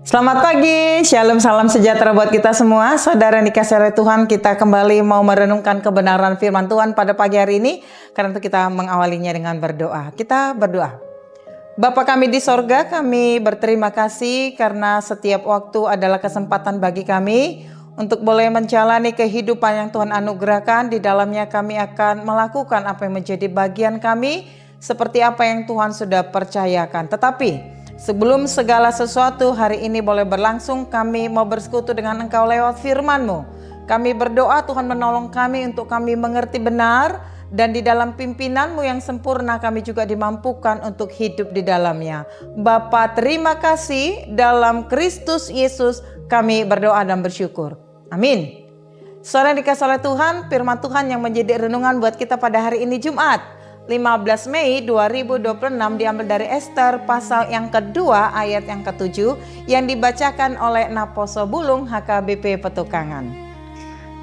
Selamat pagi, shalom, salam sejahtera buat kita semua. Saudara yang dikasihi oleh Tuhan, kita kembali mau merenungkan kebenaran firman Tuhan pada pagi hari ini. Karena itu kita mengawalinya dengan berdoa. Kita berdoa. Bapa kami di sorga, kami berterima kasih karena setiap waktu adalah kesempatan bagi kami untuk boleh menjalani kehidupan yang Tuhan anugerahkan. Di dalamnya kami akan melakukan apa yang menjadi bagian kami, seperti apa yang Tuhan sudah percayakan. Tetapi sebelum segala sesuatu hari ini boleh berlangsung, kami mau bersekutu dengan Engkau lewat firman-Mu. Kami berdoa Tuhan menolong kami untuk kami mengerti benar, dan di dalam pimpinan-Mu yang sempurna kami juga dimampukan untuk hidup di dalamnya. Bapa, terima kasih, dalam Kristus Yesus kami berdoa dan bersyukur. Amin. Saudara dikasihi oleh Tuhan, firman Tuhan yang menjadi renungan buat kita pada hari ini Jumat 15 Mei 2026 diambil dari Ester pasal yang kedua ayat yang ke-7 yang dibacakan oleh Naposo Bulung HKBP Petukangan.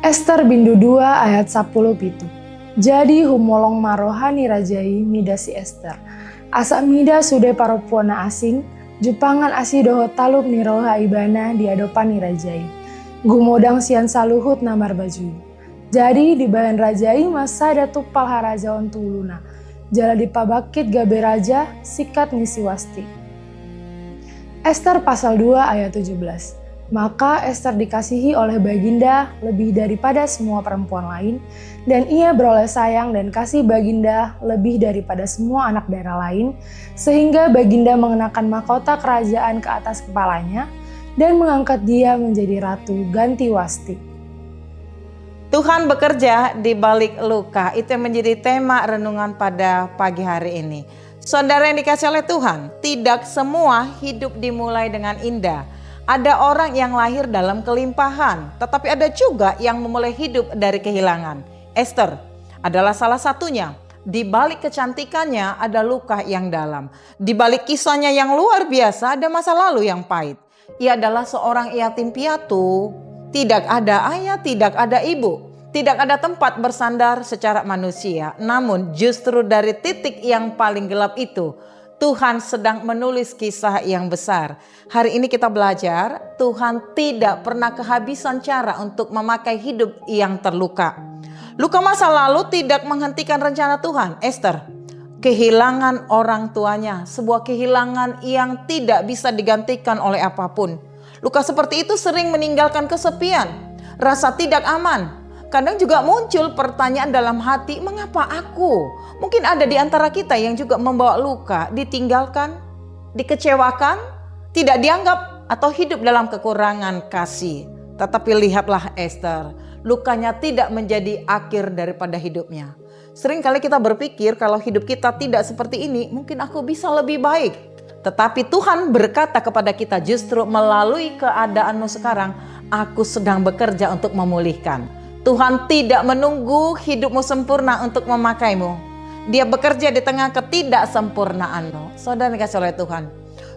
Ester bindu 2 ayat 10 pitu. Jadi humolong marohani rajai midasi Ester. Asa mida sude paropuana asing, Jepangan asi doho taluk ni roha ibana di adopan ni rajai. Gumodang sian saluhut namar baju. Jadi di bayan rajai masa ada tupal harajaon tuluna. Jala dipabakit gabe raja sikat ngisi wasti. Ester pasal 2 ayat 17. Maka Ester dikasihi oleh Baginda lebih daripada semua perempuan lain, dan ia beroleh sayang dan kasih Baginda lebih daripada semua anak daerah lain, sehingga Baginda mengenakan mahkota kerajaan ke atas kepalanya dan mengangkat dia menjadi ratu ganti wasti. Tuhan bekerja di balik luka, itu yang menjadi tema renungan pada pagi hari ini. Saudara yang dikasihi oleh Tuhan, tidak semua hidup dimulai dengan indah. Ada orang yang lahir dalam kelimpahan, tetapi ada juga yang memulai hidup dari kehilangan. Ester adalah salah satunya. Di balik kecantikannya ada luka yang dalam. Di balik kisahnya yang luar biasa ada masa lalu yang pahit. Ia adalah seorang yatim piatu. Tidak ada ayah, tidak ada ibu, tidak ada tempat bersandar secara manusia. Namun justru dari titik yang paling gelap itu, Tuhan sedang menulis kisah yang besar. Hari ini kita belajar, Tuhan tidak pernah kehabisan cara untuk memakai hidup yang terluka. Luka masa lalu tidak menghentikan rencana Tuhan. Ester kehilangan orang tuanya, sebuah kehilangan yang tidak bisa digantikan oleh apapun. Luka seperti itu sering meninggalkan kesepian, rasa tidak aman. Kadang juga muncul pertanyaan dalam hati, mengapa aku? Mungkin ada di antara kita yang juga membawa luka, ditinggalkan, dikecewakan, tidak dianggap, atau hidup dalam kekurangan kasih. Tetapi lihatlah Ester, lukanya tidak menjadi akhir daripada hidupnya. Seringkali kita berpikir kalau hidup kita tidak seperti ini, mungkin aku bisa lebih baik. Tetapi Tuhan berkata kepada kita, justru melalui keadaanmu sekarang, aku sedang bekerja untuk memulihkan. Tuhan tidak menunggu hidupmu sempurna untuk memakaimu. Dia bekerja di tengah ketidaksempurnaanmu. Saudara dikasihi oleh Tuhan,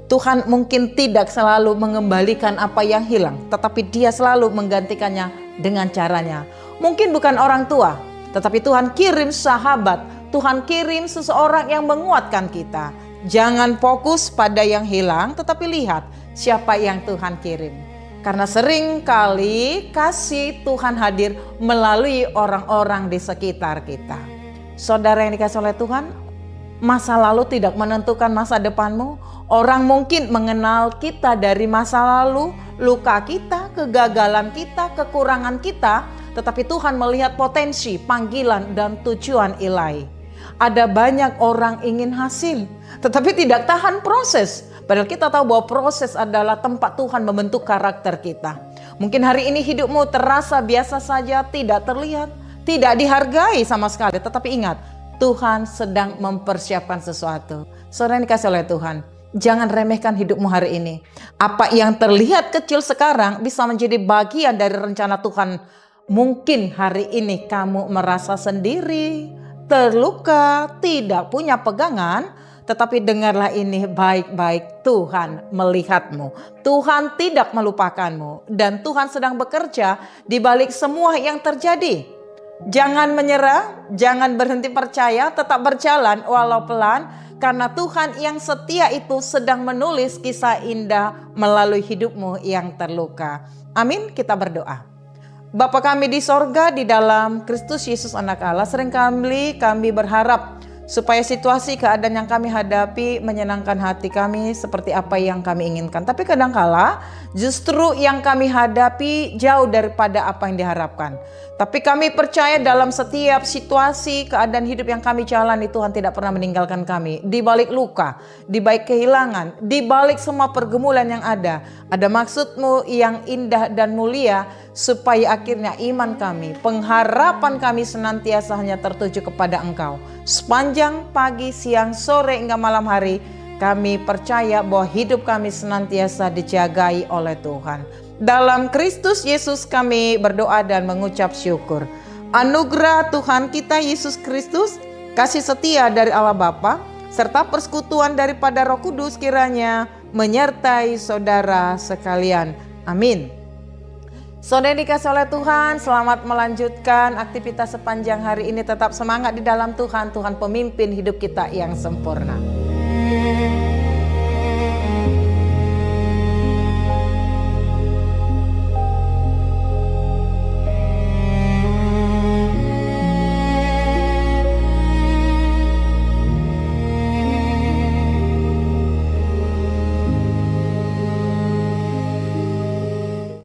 Tuhan mungkin tidak selalu mengembalikan apa yang hilang, tetapi Dia selalu menggantikannya dengan caranya. Mungkin bukan orang tua, tetapi Tuhan kirim sahabat, Tuhan kirim seseorang yang menguatkan kita. Jangan fokus pada yang hilang, tetapi lihat siapa yang Tuhan kirim. Karena sering kali kasih Tuhan hadir melalui orang-orang di sekitar kita. Saudara yang dikasihi oleh Tuhan, masa lalu tidak menentukan masa depanmu. Orang mungkin mengenal kita dari masa lalu, luka kita, kegagalan kita, kekurangan kita. Tetapi Tuhan melihat potensi, panggilan, dan tujuan ilahi. Ada banyak orang ingin hasil, tetapi tidak tahan proses. Padahal kita tahu bahwa proses adalah tempat Tuhan membentuk karakter kita. Mungkin hari ini hidupmu terasa biasa saja, tidak terlihat, tidak dihargai sama sekali. Tetapi ingat, Tuhan sedang mempersiapkan sesuatu. Saudara yang dikasihi oleh Tuhan, jangan remehkan hidupmu hari ini. Apa yang terlihat kecil sekarang bisa menjadi bagian dari rencana Tuhan. Mungkin hari ini kamu merasa sendiri, terluka, tidak punya pegangan. Tetapi dengarlah ini baik-baik, Tuhan melihatmu. Tuhan tidak melupakanmu. Dan Tuhan sedang bekerja di balik semua yang terjadi. Jangan menyerah, jangan berhenti percaya, tetap berjalan walau pelan. karena Tuhan yang setia itu sedang menulis kisah indah melalui hidupmu yang terluka. Amin, kita berdoa. Bapa kami di sorga, di dalam Kristus Yesus anak Allah, seringkali kami berharap supaya situasi keadaan yang kami hadapi menyenangkan hati kami seperti apa yang kami inginkan. Tapi kadangkala justru yang kami hadapi jauh daripada apa yang diharapkan. Tapi kami percaya dalam setiap situasi keadaan hidup yang kami jalani, Tuhan tidak pernah meninggalkan kami. Di balik luka, di balik kehilangan, di balik semua pergumulan yang ada maksud-Mu yang indah dan mulia, supaya akhirnya iman kami, pengharapan kami senantiasa hanya tertuju kepada Engkau. Sepanjang pagi, siang, sore, hingga malam hari, kami percaya bahwa hidup kami senantiasa dijagai oleh Tuhan. Dalam Kristus Yesus kami berdoa dan mengucap syukur. Anugerah Tuhan kita Yesus Kristus, kasih setia dari Allah Bapa, serta persekutuan daripada Roh Kudus kiranya menyertai saudara sekalian. Amin. Saudara dikasih oleh Tuhan, selamat melanjutkan aktivitas sepanjang hari ini. Tetap semangat di dalam Tuhan. Tuhan pemimpin hidup kita yang sempurna.